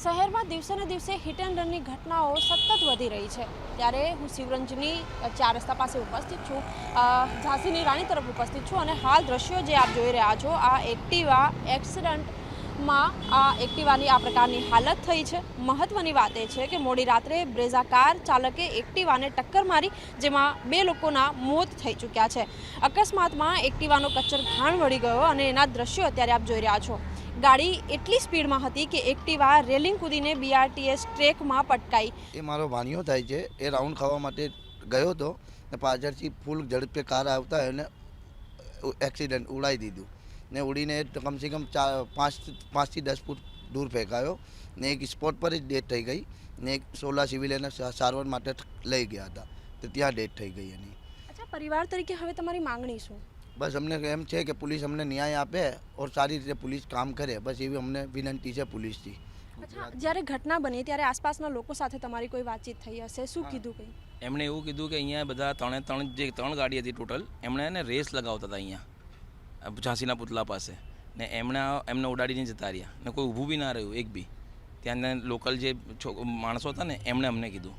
શહેરમાં દિવસે ને દિવસે હિટ એન્ડ રનની ઘટનાઓ સતત વધી રહી છે ત્યારે હું શિવરંજની 4 રસ્તા પાસે ઉપસ્થિત છું, ઝાંસીની રાણી તરફ ઉપસ્થિત છું અને હાલ દ્રશ્યો જે આપ જોઈ રહ્યા છો આ એક્ટિવા એક્સિડન્ટમાં આ એક્ટિવાની આ પ્રકારની હાલત થઈ છે। મહત્વની વાત એ છે કે મોડી રાત્રે બ્રેઝા કાર ચાલકે એક્ટિવાને ટક્કર મારી જેમાં 2 લોકોના મોત થઈ ચૂક્યા છે। અકસ્માતમાં એક્ટિવાનો કચ્ચર ઘાણ વળી ગયો અને એના દ્રશ્યો અત્યારે આપ જોઈ રહ્યા છો। ગાડી એટલી સ્પીડમાં હતી કે એક્ટિવા રેલિંગ કૂદીને બીઆરટીએસ ટ્રેકમાં પટકાઈ। એ મારો ભાણિયો થાય છે, એ રાઉન્ડ ખાવા માટે ગયો હતો ને પાછળથી ફૂલ ઝડપે કાર આવતા એને એક્સિડન્ટ ઉડાવી દીધું ને ઉડીને કમસે કમ 5 થી 10 ફૂટ દૂર ફેંકાયો ને એક સ્પોટ પર જ ડેથ થઈ ગઈ ને એક 16 સિવિલ એને સારવાર માટે લઈ ગયા હતા તો ત્યાં ડેથ થઈ ગઈ એની। અચ્છા, પરિવાર તરીકે હવે તમારી માંગણી શું? બસ અમને એમ છે કે પોલીસ અમને ન્યાય આપે ઓર સારી રીતે પોલીસ કામ કરે, બસ એવી અમને વિનંતી છે પોલીસથી। અચ્છા, જ્યારે ઘટના બની ત્યારે આસપાસના લોકો સાથે તમારી કોઈ વાતચીત થઈ હશે, શું કીધું કંઈ? એમણે એવું કીધું કે અહીંયા બધા ત્રણ ગાડી હતી ટોટલ, એમણે એને રેસ લગાવતા હતા અહીંયા ઝાંસીના પુતલા પાસે ને એમને ઉડાડીને જતા રહ્યા ને કોઈ ઊભું બી ના રહ્યું એક બી। ત્યાંના લોકલ જે માણસો હતા ને એમણે અમને કીધું